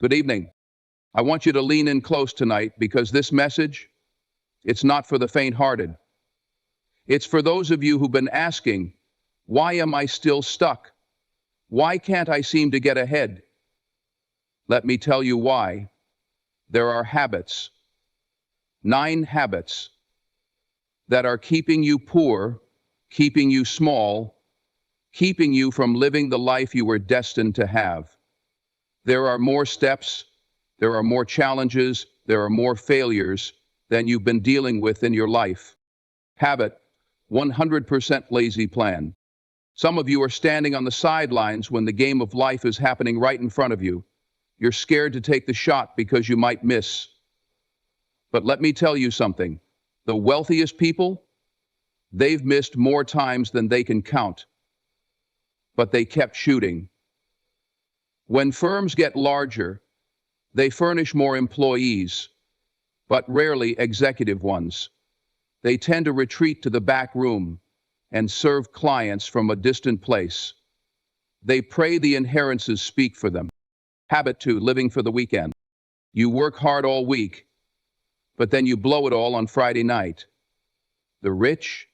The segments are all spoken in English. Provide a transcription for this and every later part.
Good evening. I want you to lean in close tonight because this message, it's not for the faint-hearted. It's for those of you who've been asking, why am I still stuck? Why can't I seem to get ahead? Let me tell you why. There are habits, 9 habits, that are keeping you poor, keeping you small, keeping you from living the life you were destined to have. There are more steps, there are more challenges, there are more failures than you've been dealing with in your life. Habit, 100% lazy plan. Some of you are standing on the sidelines when the game of life is happening right in front of you. You're scared to take the shot because you might miss. But let me tell you something. The wealthiest people, they've missed more times than they can count. But they kept shooting. When firms get larger, they furnish more employees, but rarely executive ones. They tend to retreat to the back room and serve clients from a distant place. They pray the inheritances speak for them. Habit 2, living for the weekend. You work hard all week, but then you blow it all on Friday night. The rich,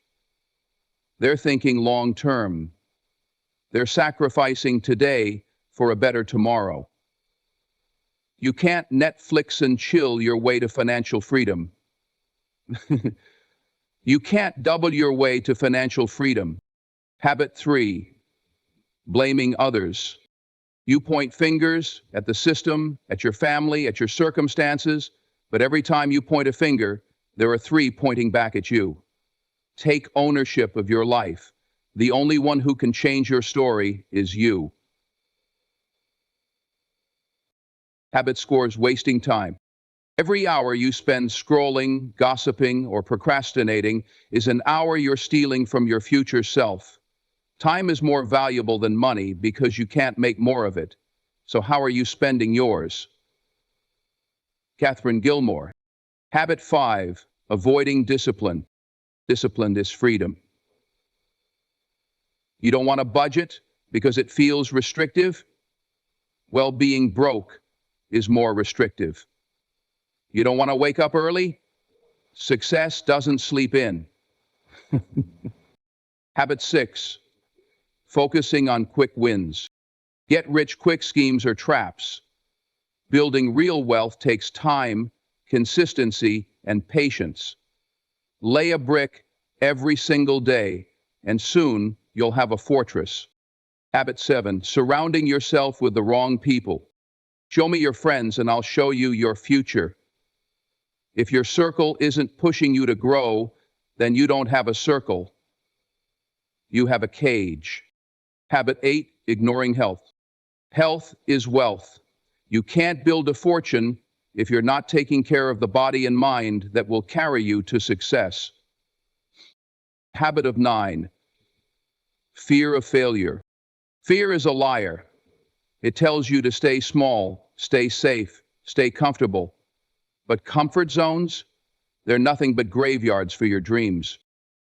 they're thinking long term. They're sacrificing today for a better tomorrow. You can't Netflix and chill your way to financial freedom. You can't double your way to financial freedom. Habit 3, blaming others. You point fingers at the system, at your family, at your circumstances, but every time you point a finger, there are 3 pointing back at you. Take ownership of your life. The only one who can change your story is you. Habit scores wasting time. Every hour you spend scrolling, gossiping, or procrastinating is an hour you're stealing from your future self. Time is more valuable than money because you can't make more of it. So how are you spending yours? Catherine Gilmore. Habit 5, avoiding discipline. Discipline is freedom. You don't want a budget because it feels restrictive? Well, being broke is more restrictive. You don't want to wake up early? Success doesn't sleep in. Habit 6, focusing on quick wins. Get-rich-quick schemes are traps. Building real wealth takes time, consistency, and patience. Lay a brick every single day, and soon you'll have a fortress. Habit 7, surrounding yourself with the wrong people. Show me your friends and I'll show you your future. If your circle isn't pushing you to grow, then you don't have a circle. You have a cage. Habit 8, ignoring health. Health is wealth. You can't build a fortune if you're not taking care of the body and mind that will carry you to success. Habit of 9, fear of failure. Fear is a liar. It tells you to stay small, stay safe, stay comfortable. But comfort zones, they're nothing but graveyards for your dreams.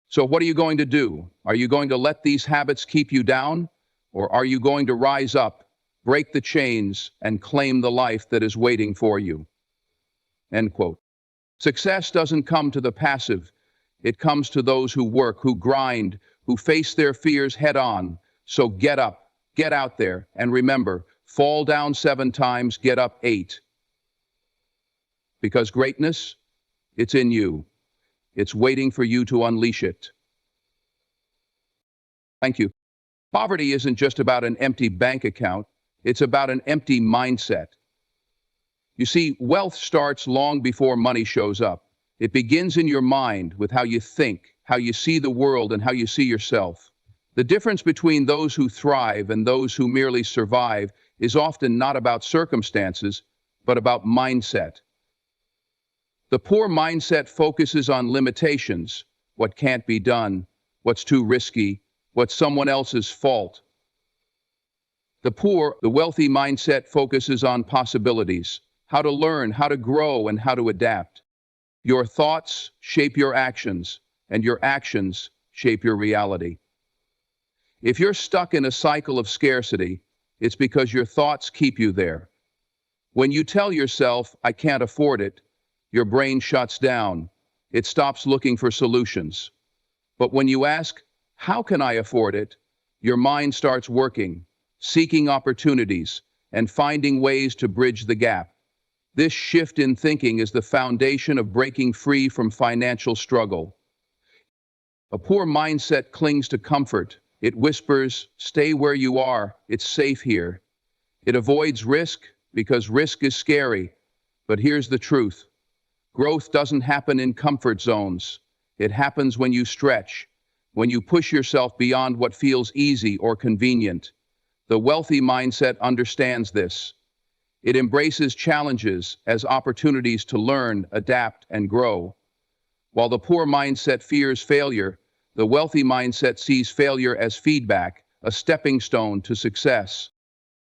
So what are you going to do? Are you going to let these habits keep you down? Or are you going to rise up, break the chains, and claim the life that is waiting for you? End quote. Success doesn't come to the passive. It comes to those who work, who grind, who face their fears head on. So get up, get out there, and remember, fall down 7 times, get up 8. Because greatness, it's in you. It's waiting for you to unleash it. Thank you. Poverty isn't just about an empty bank account. It's about an empty mindset. You see, wealth starts long before money shows up. It begins in your mind with how you think, how you see the world, and how you see yourself. The difference between those who thrive and those who merely survive is often not about circumstances, but about mindset. The poor mindset focuses on limitations, what can't be done, what's too risky, what's someone else's fault. The wealthy mindset focuses on possibilities, how to learn, how to grow, and how to adapt. Your thoughts shape your actions, and your actions shape your reality. If you're stuck in a cycle of scarcity, it's because your thoughts keep you there. When you tell yourself, I can't afford it, your brain shuts down. It stops looking for solutions. But when you ask, how can I afford it? Your mind starts working, seeking opportunities, and finding ways to bridge the gap. This shift in thinking is the foundation of breaking free from financial struggle. A poor mindset clings to comfort. It whispers, stay where you are, it's safe here. It avoids risk because risk is scary. But here's the truth. Growth doesn't happen in comfort zones. It happens when you stretch, when you push yourself beyond what feels easy or convenient. The wealthy mindset understands this. It embraces challenges as opportunities to learn, adapt, and grow. While the poor mindset fears failure, the wealthy mindset sees failure as feedback, a stepping stone to success.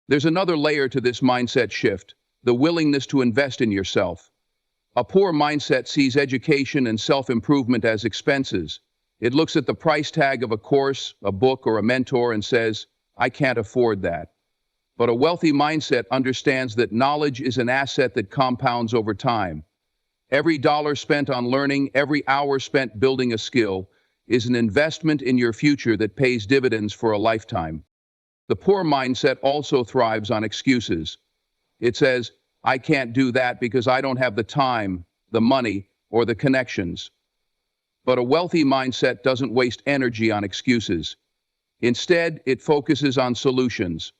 There's another layer to this mindset shift, the willingness to invest in yourself. A poor mindset sees education and self-improvement as expenses. It looks at the price tag of a course, a book, or a mentor and says, I can't afford that. But a wealthy mindset understands that knowledge is an asset that compounds over time. Every dollar spent on learning, every hour spent building a skill, is an investment in your future that pays dividends for a lifetime. The poor mindset also thrives on excuses. It says, I can't do that because I don't have the time, the money, or the connections. But a wealthy mindset doesn't waste energy on excuses. Instead, it focuses on solutions.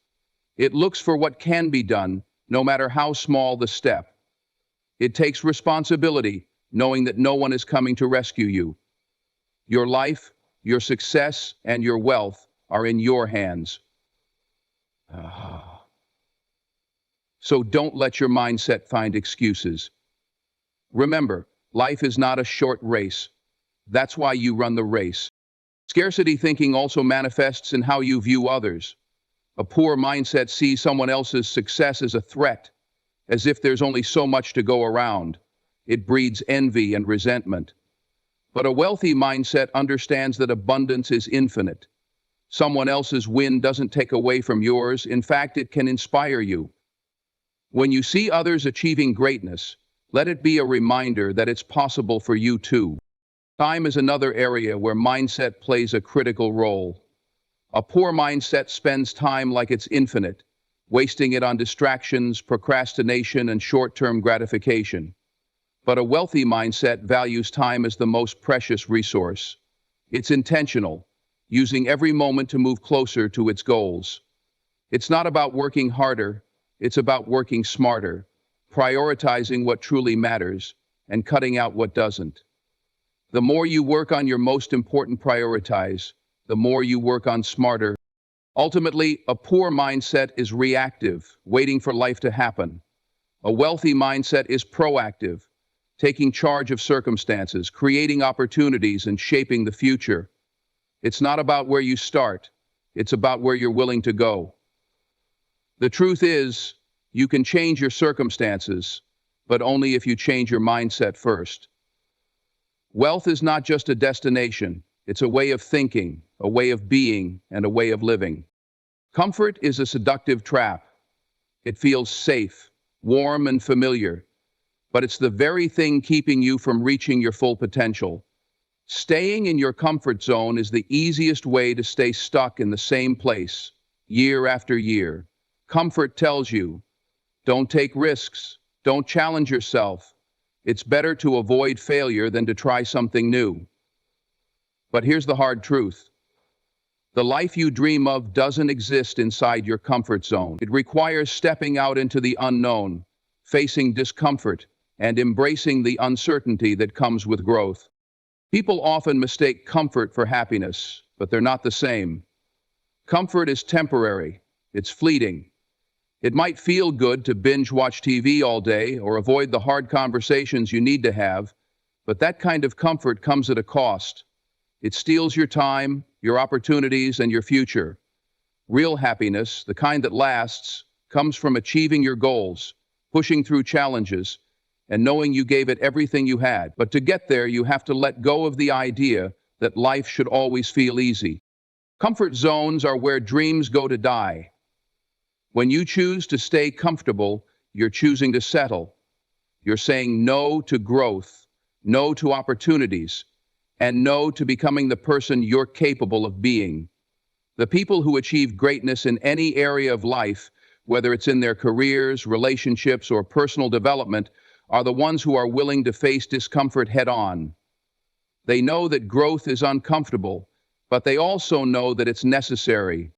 It looks for what can be done, no matter how small the step. It takes responsibility, knowing that no one is coming to rescue you. Your life, your success, and your wealth are in your hands. So don't let your mindset find excuses. Remember, life is not a short race. That's why you run the race. Scarcity thinking also manifests in how you view others. A poor mindset sees someone else's success as a threat, as if there's only so much to go around. It breeds envy and resentment. But a wealthy mindset understands that abundance is infinite. Someone else's win doesn't take away from yours. In fact, it can inspire you. When you see others achieving greatness, let it be a reminder that it's possible for you too. Time is another area where mindset plays a critical role. A poor mindset spends time like it's infinite, wasting it on distractions, procrastination, and short-term gratification. But a wealthy mindset values time as the most precious resource. It's intentional, using every moment to move closer to its goals. It's not about working harder, it's about working smarter, prioritizing what truly matters, and cutting out what doesn't. The more you work on your most important prioritize, the more you work on smarter. Ultimately, a poor mindset is reactive, waiting for life to happen. A wealthy mindset is proactive, taking charge of circumstances, creating opportunities, and shaping the future. It's not about where you start, it's about where you're willing to go. The truth is, you can change your circumstances, but only if you change your mindset first. Wealth is not just a destination, it's a way of thinking, a way of being, and a way of living. Comfort is a seductive trap. It feels safe, warm, and familiar, but it's the very thing keeping you from reaching your full potential. Staying in your comfort zone is the easiest way to stay stuck in the same place, year after year. Comfort tells you, don't take risks, don't challenge yourself. It's better to avoid failure than to try something new. But here's the hard truth. The life you dream of doesn't exist inside your comfort zone. It requires stepping out into the unknown, facing discomfort, and embracing the uncertainty that comes with growth. People often mistake comfort for happiness, but they're not the same. Comfort is temporary, it's fleeting. It might feel good to binge watch TV all day or avoid the hard conversations you need to have, but that kind of comfort comes at a cost. It steals your time, your opportunities, and your future. Real happiness, the kind that lasts, comes from achieving your goals, pushing through challenges, and knowing you gave it everything you had. But to get there, you have to let go of the idea that life should always feel easy. Comfort zones are where dreams go to die. When you choose to stay comfortable, you're choosing to settle. You're saying no to growth, no to opportunities, and no to becoming the person you're capable of being. The people who achieve greatness in any area of life, whether it's in their careers, relationships, or personal development, are the ones who are willing to face discomfort head on. They know that growth is uncomfortable, but they also know that it's necessary.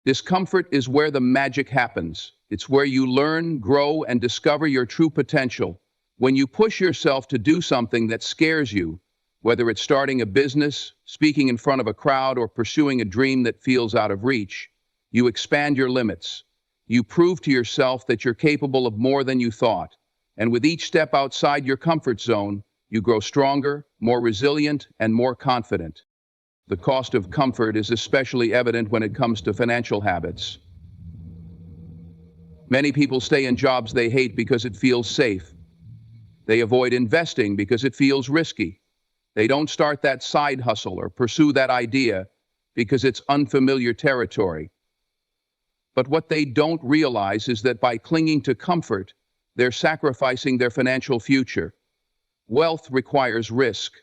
Discomfort is where the magic happens. It's where you learn, grow, and discover your true potential. When you push yourself to do something that scares you, whether it's starting a business, speaking in front of a crowd, or pursuing a dream that feels out of reach, you expand your limits. You prove to yourself that you're capable of more than you thought. And with each step outside your comfort zone, you grow stronger, more resilient, and more confident. The cost of comfort is especially evident when it comes to financial habits. Many people stay in jobs they hate because it feels safe. They avoid investing because it feels risky. They don't start that side hustle or pursue that idea because it's unfamiliar territory. But what they don't realize is that by clinging to comfort, they're sacrificing their financial future. Wealth requires risk.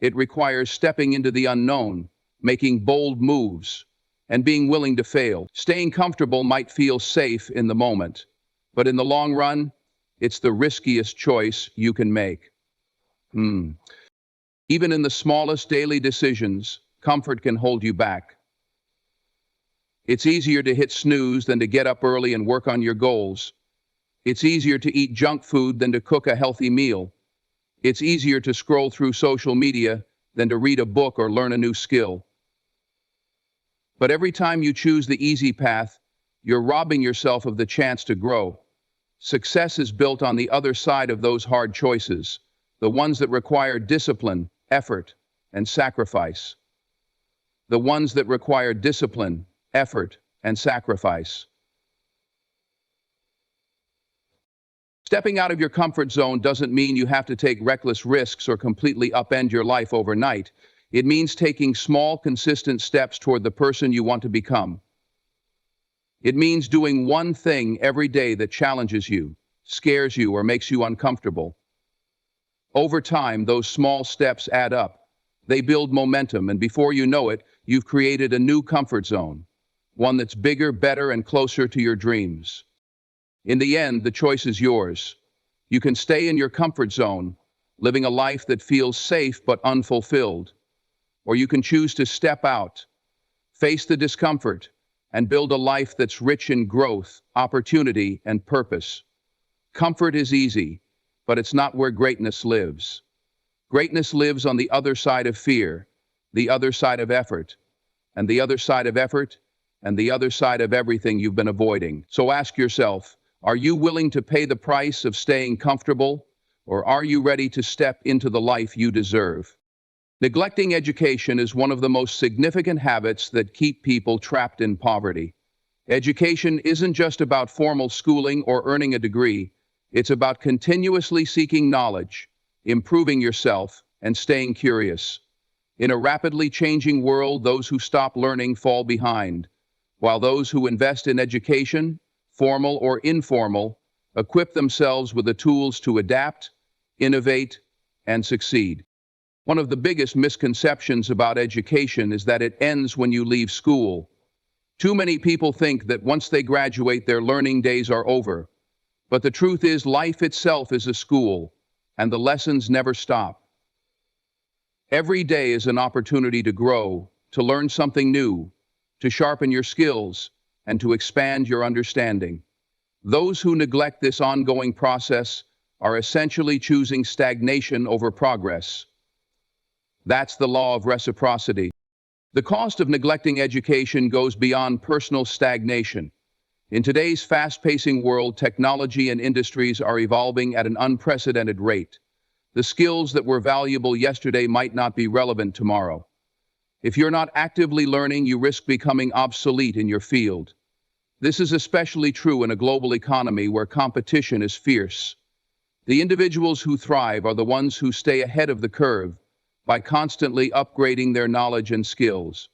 It requires stepping into the unknown, making bold moves, and being willing to fail. Staying comfortable might feel safe in the moment, but in the long run, it's the riskiest choice you can make. Even in the smallest daily decisions, comfort can hold you back. It's easier to hit snooze than to get up early and work on your goals. It's easier to eat junk food than to cook a healthy meal. It's easier to scroll through social media than to read a book or learn a new skill. But every time you choose the easy path, you're robbing yourself of the chance to grow. Success is built on the other side of those hard choices, the ones that require discipline, effort, and sacrifice. The ones that require discipline, effort, and sacrifice. Stepping out of your comfort zone doesn't mean you have to take reckless risks or completely upend your life overnight. It means taking small, consistent steps toward the person you want to become. It means doing one thing every day that challenges you, scares you, or makes you uncomfortable. Over time, those small steps add up. They build momentum, and before you know it, you've created a new comfort zone, one that's bigger, better, and closer to your dreams. In the end, the choice is yours. You can stay in your comfort zone, living a life that feels safe but unfulfilled. Or you can choose to step out, face the discomfort, and build a life that's rich in growth, opportunity, and purpose. Comfort is easy, but it's not where greatness lives. Greatness lives on the other side of fear, the other side of effort, and the other side of effort, and the other side of everything you've been avoiding. So ask yourself, are you willing to pay the price of staying comfortable, or are you ready to step into the life you deserve? Neglecting education is one of the most significant habits that keep people trapped in poverty. Education isn't just about formal schooling or earning a degree. It's about continuously seeking knowledge, improving yourself, and staying curious. In a rapidly changing world, those who stop learning fall behind, while those who invest in education, formal or informal, equip themselves with the tools to adapt, innovate, and succeed. One of the biggest misconceptions about education is that it ends when you leave school. Too many people think that once they graduate, their learning days are over. But the truth is, life itself is a school, and the lessons never stop. Every day is an opportunity to grow, to learn something new, to sharpen your skills, and to expand your understanding. Those who neglect this ongoing process are essentially choosing stagnation over progress. That's the law of reciprocity. The cost of neglecting education goes beyond personal stagnation. In today's fast-pacing world, technology and industries are evolving at an unprecedented rate. The skills that were valuable yesterday might not be relevant tomorrow. If you're not actively learning, you risk becoming obsolete in your field. This is especially true in a global economy where competition is fierce. The individuals who thrive are the ones who stay ahead of the curve by constantly upgrading their knowledge and skills.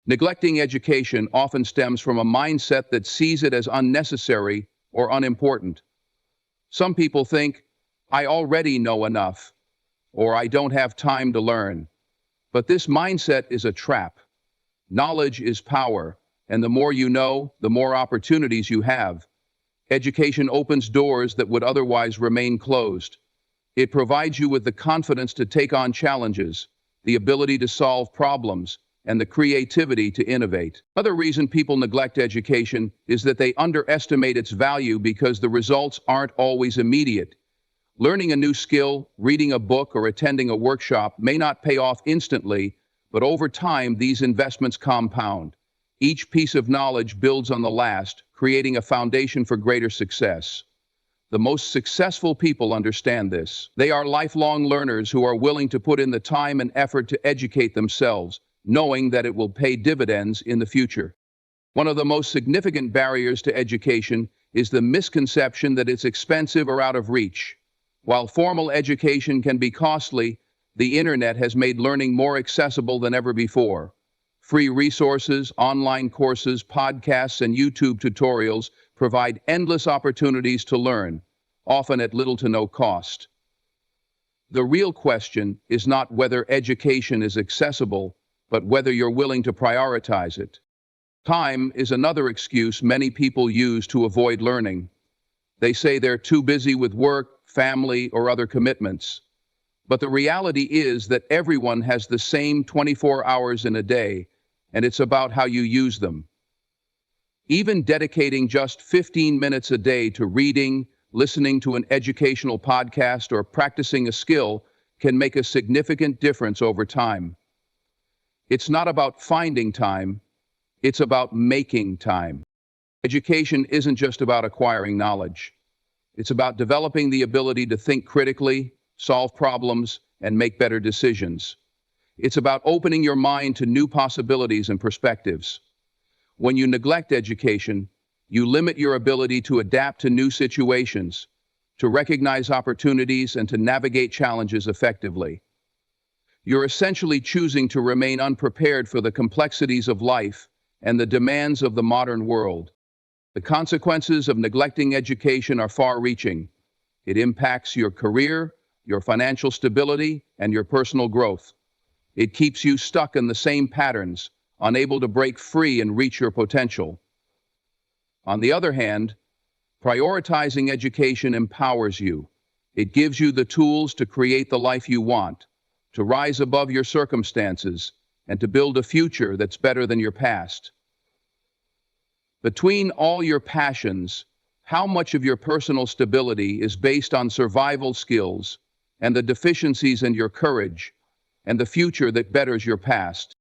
Neglecting education often stems from a mindset that sees it as unnecessary or unimportant. Some people think, I already know enough, or I don't have time to learn. But this mindset is a trap. Knowledge is power, and the more you know, the more opportunities you have. Education opens doors that would otherwise remain closed. It provides you with the confidence to take on challenges, the ability to solve problems, and the creativity to innovate. Another reason people neglect education is that they underestimate its value because the results aren't always immediate. Learning a new skill, reading a book, or attending a workshop may not pay off instantly, but over time, these investments compound. Each piece of knowledge builds on the last, creating a foundation for greater success. The most successful people understand this. They are lifelong learners who are willing to put in the time and effort to educate themselves, knowing that it will pay dividends in the future. One of the most significant barriers to education is the misconception that it's expensive or out of reach. While formal education can be costly, the internet has made learning more accessible than ever before. Free resources, online courses, podcasts, and YouTube tutorials provide endless opportunities to learn, often at little to no cost. The real question is not whether education is accessible, but whether you're willing to prioritize it. Time is another excuse many people use to avoid learning. They say they're too busy with work, family, or other commitments. But the reality is that everyone has the same 24 hours in a day, and it's about how you use them. Even dedicating just 15 minutes a day to reading, listening to an educational podcast, or practicing a skill can make a significant difference over time. It's not about finding time, it's about making time. Education isn't just about acquiring knowledge. It's about developing the ability to think critically, solve problems, and make better decisions. It's about opening your mind to new possibilities and perspectives. When you neglect education, you limit your ability to adapt to new situations, to recognize opportunities, and to navigate challenges effectively. You're essentially choosing to remain unprepared for the complexities of life and the demands of the modern world. The consequences of neglecting education are far-reaching. It impacts your career, your financial stability, and your personal growth. It keeps you stuck in the same patterns, unable to break free and reach your potential. On the other hand, prioritizing education empowers you. It gives you the tools to create the life you want, to rise above your circumstances, and to build a future that's better than your past. Between all your passions, how much of your personal stability is based on survival skills and the deficiencies in your courage and the future that betters your past?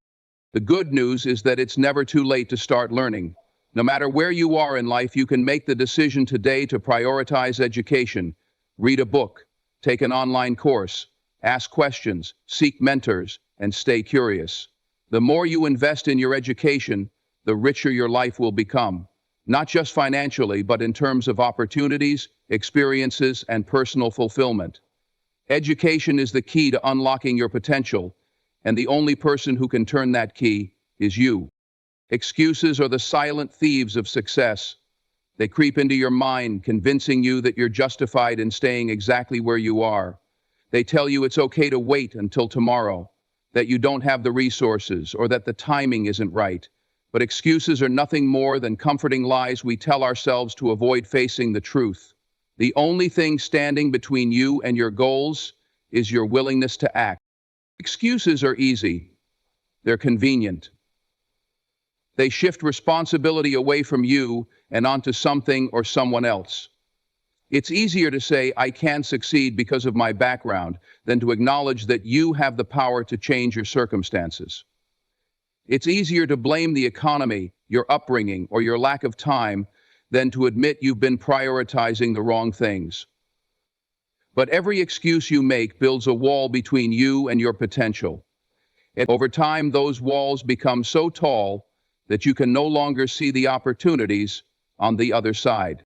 The good news is that it's never too late to start learning. No matter where you are in life, you can make the decision today to prioritize education. Read a book, take an online course, ask questions, seek mentors, and stay curious. The more you invest in your education, the richer your life will become, not just financially, but in terms of opportunities, experiences, and personal fulfillment. Education is the key to unlocking your potential, and the only person who can turn that key is you. Excuses are the silent thieves of success. They creep into your mind, convincing you that you're justified in staying exactly where you are. They tell you it's okay to wait until tomorrow, that you don't have the resources, or that the timing isn't right. But excuses are nothing more than comforting lies we tell ourselves to avoid facing the truth. The only thing standing between you and your goals is your willingness to act. Excuses are easy. They're convenient. They shift responsibility away from you and onto something or someone else. It's easier to say, I can't succeed because of my background, than to acknowledge that you have the power to change your circumstances. It's easier to blame the economy, your upbringing, or your lack of time than to admit you've been prioritizing the wrong things. But every excuse you make builds a wall between you and your potential. And over time, those walls become so tall that you can no longer see the opportunities on the other side.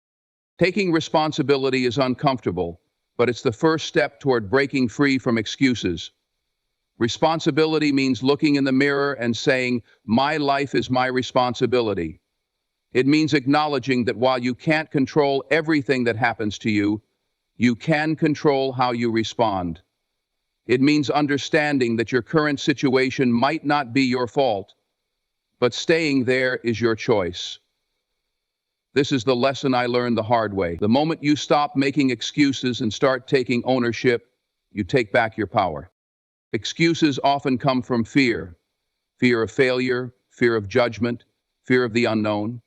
Taking responsibility is uncomfortable, but it's the first step toward breaking free from excuses. Responsibility means looking in the mirror and saying, my life is my responsibility. It means acknowledging that while you can't control everything that happens to you, You can control how you respond. It means understanding that your current situation might not be your fault, but staying there is your choice. This is the lesson I learned the hard way. The moment you stop making excuses and start taking ownership, you take back your power. Excuses often come from fear. Fear of failure, fear of judgment, fear of the unknown.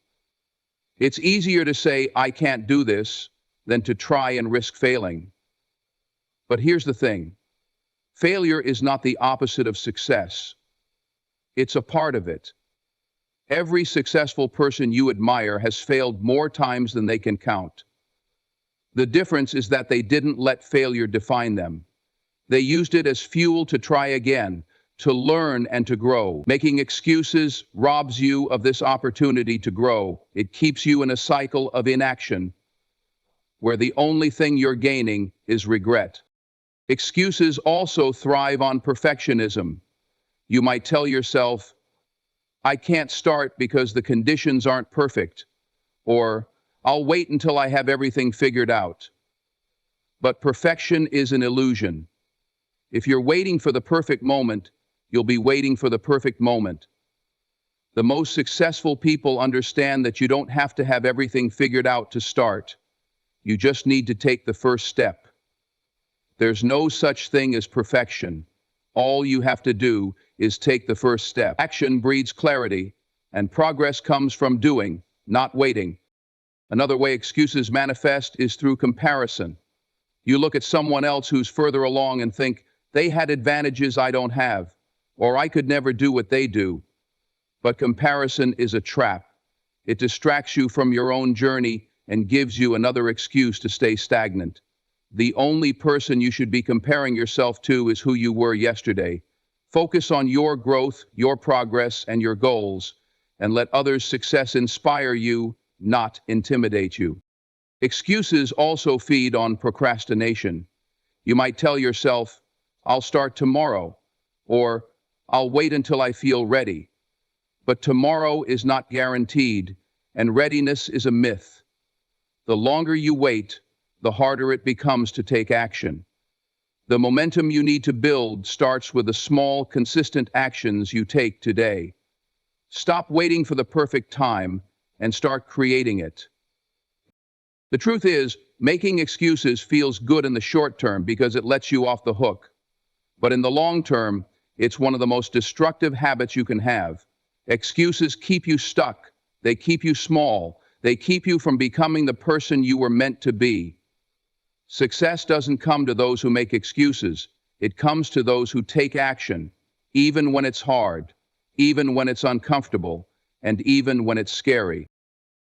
It's easier to say, I can't do this, than to try and risk failing. But here's the thing. Failure is not the opposite of success. It's a part of it. Every successful person you admire has failed more times than they can count. The difference is that they didn't let failure define them. They used it as fuel to try again, to learn and to grow. Making excuses robs you of this opportunity to grow. It keeps you in a cycle of inaction, where the only thing you're gaining is regret. Excuses also thrive on perfectionism. You might tell yourself, I can't start because the conditions aren't perfect, or I'll wait until I have everything figured out. But perfection is an illusion. If you're waiting for the perfect moment, you'll be waiting for the perfect moment. The most successful people understand that you don't have to have everything figured out to start. You just need to take the first step. There's no such thing as perfection. All you have to do is take the first step. Action breeds clarity, and progress comes from doing, not waiting. Another way excuses manifest is through comparison. You look at someone else who's further along and think, they had advantages I don't have, or I could never do what they do. But comparison is a trap. It distracts you from your own journey and gives you another excuse to stay stagnant. The only person you should be comparing yourself to is who you were yesterday. Focus on your growth, your progress, and your goals, and let others' success inspire you, not intimidate you. Excuses also feed on procrastination. You might tell yourself, I'll start tomorrow, or I'll wait until I feel ready. But tomorrow is not guaranteed, and readiness is a myth. The longer you wait, the harder it becomes to take action. The momentum you need to build starts with the small, consistent actions you take today. Stop waiting for the perfect time and start creating it. The truth is, making excuses feels good in the short term because it lets you off the hook. But in the long term, it's one of the most destructive habits you can have. Excuses keep you stuck. They keep you small. They keep you from becoming the person you were meant to be. Success doesn't come to those who make excuses. It comes to those who take action, even when it's hard, even when it's uncomfortable, and even when it's scary.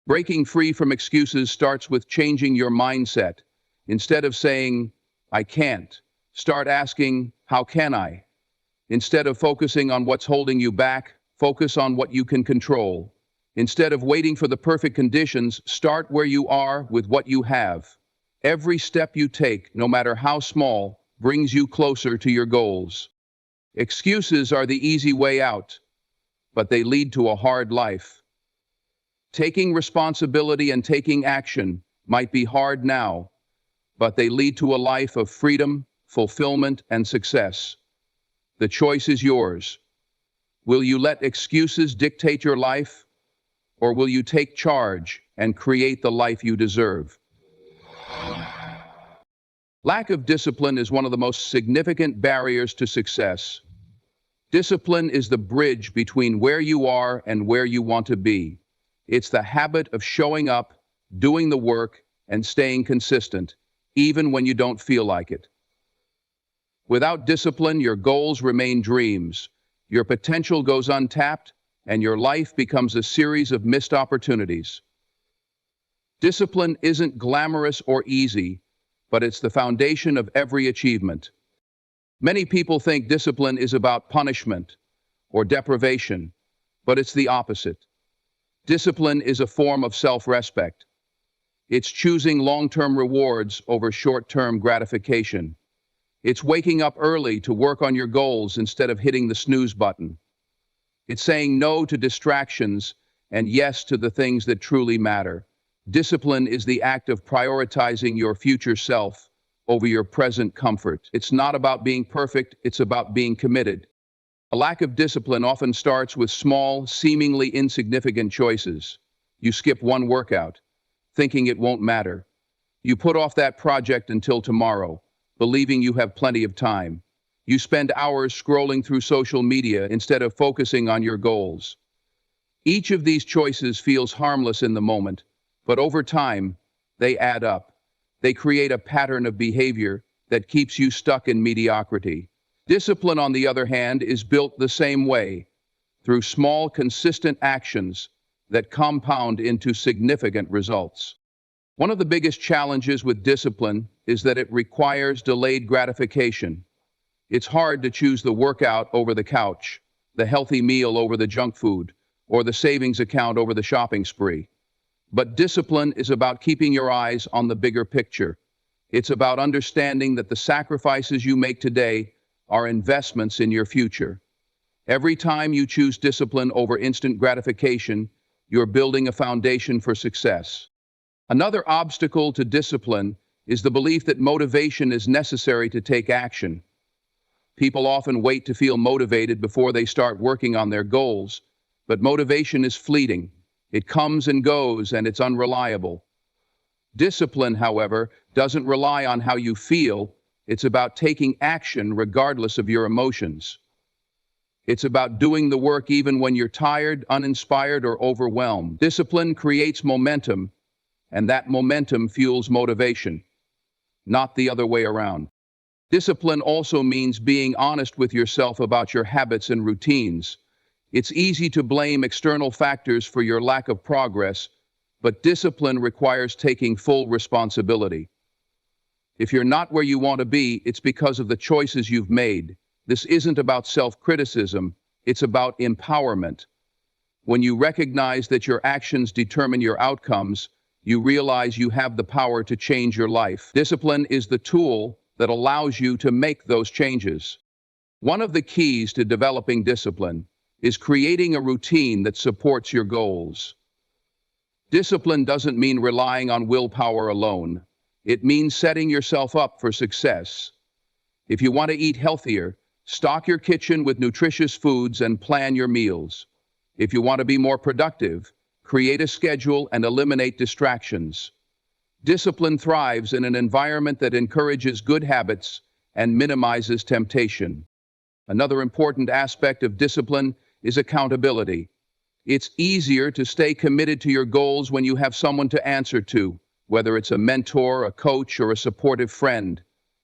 Breaking free from excuses starts with changing your mindset. Instead of saying, I can't, start asking, how can I? Instead of focusing on what's holding you back, focus on what you can control. Instead of waiting for the perfect conditions, start where you are with what you have. Every step you take, no matter how small, brings you closer to your goals. Excuses are the easy way out, but they lead to a hard life. Taking responsibility and taking action might be hard now, but they lead to a life of freedom, fulfillment, and success. The choice is yours. Will you let excuses dictate your life, or will you take charge and create the life you deserve? Lack of discipline is one of the most significant barriers to success. Discipline is the bridge between where you are and where you want to be. It's the habit of showing up, doing the work, and staying consistent, even when you don't feel like it. Without discipline, your goals remain dreams, your potential goes untapped, and your life becomes a series of missed opportunities. Discipline isn't glamorous or easy, but it's the foundation of every achievement. Many people think discipline is about punishment or deprivation, but it's the opposite. Discipline is a form of self-respect. It's choosing long-term rewards over short-term gratification. It's waking up early to work on your goals instead of hitting the snooze button. It's saying no to distractions and yes to the things that truly matter. Discipline is the act of prioritizing your future self, over your present comfort. It's not about being perfect, it's about being committed. A lack of discipline often starts with small, seemingly insignificant choices. You skip one workout, thinking it won't matter. You put off that project until tomorrow, believing you have plenty of time. You spend hours scrolling through social media instead of focusing on your goals. Each of these choices feels harmless in the moment, but over time, they add up. They create a pattern of behavior that keeps you stuck in mediocrity. Discipline, on the other hand, is built the same way, through small, consistent actions that compound into significant results. One of the biggest challenges with discipline is that it requires delayed gratification. It's hard to choose the workout over the couch, the healthy meal over the junk food, or the savings account over the shopping spree. But discipline is about keeping your eyes on the bigger picture. It's about understanding that the sacrifices you make today are investments in your future. Every time you choose discipline over instant gratification, you're building a foundation for success. Another obstacle to discipline is the belief that motivation is necessary to take action. People often wait to feel motivated before they start working on their goals, but motivation is fleeting. It comes and goes, and it's unreliable. Discipline, however, doesn't rely on how you feel. It's about taking action regardless of your emotions. It's about doing the work even when you're tired, uninspired, or overwhelmed. Discipline creates momentum, and that momentum fuels motivation, not the other way around. Discipline also means being honest with yourself about your habits and routines. It's easy to blame external factors for your lack of progress, but discipline requires taking full responsibility. If you're not where you want to be, it's because of the choices you've made. This isn't about self-criticism, it's about empowerment. When you recognize that your actions determine your outcomes, you realize you have the power to change your life. Discipline is the tool that allows you to make those changes. One of the keys to developing discipline is creating a routine that supports your goals. Discipline doesn't mean relying on willpower alone. It means setting yourself up for success. If you want to eat healthier, stock your kitchen with nutritious foods and plan your meals. If you want to be more productive, create a schedule and eliminate distractions. Discipline thrives in an environment that encourages good habits and minimizes temptation. Another important aspect of discipline is accountability. It's easier to stay committed to your goals when you have someone to answer to, whether it's a mentor, a coach, or a supportive friend.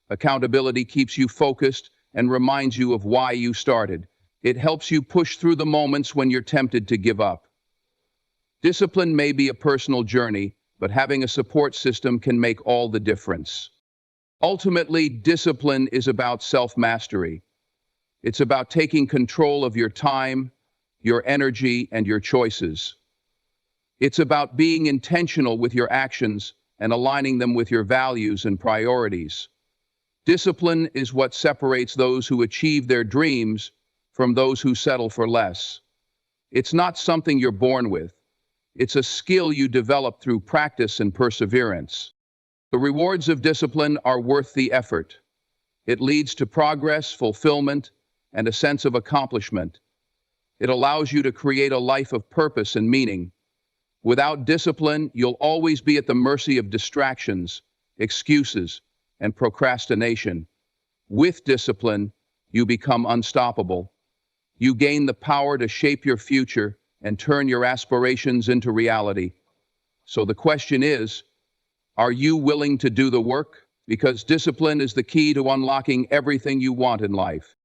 Accountability keeps you focused and reminds you of why you started. It helps you push through the moments when you're tempted to give up. Discipline may be a personal journey, but having a support system can make all the difference. Ultimately, discipline is about self-mastery. It's about taking control of your time, your energy, and your choices. It's about being intentional with your actions and aligning them with your values and priorities. Discipline is what separates those who achieve their dreams from those who settle for less. It's not something you're born with. It's a skill you develop through practice and perseverance. The rewards of discipline are worth the effort. It leads to progress, fulfillment, and a sense of accomplishment. It allows you to create a life of purpose and meaning. Without discipline, you'll always be at the mercy of distractions, excuses, and procrastination. With discipline, you become unstoppable. You gain the power to shape your future and turn your aspirations into reality. So the question is, are you willing to do the work? Because discipline is the key to unlocking everything you want in life.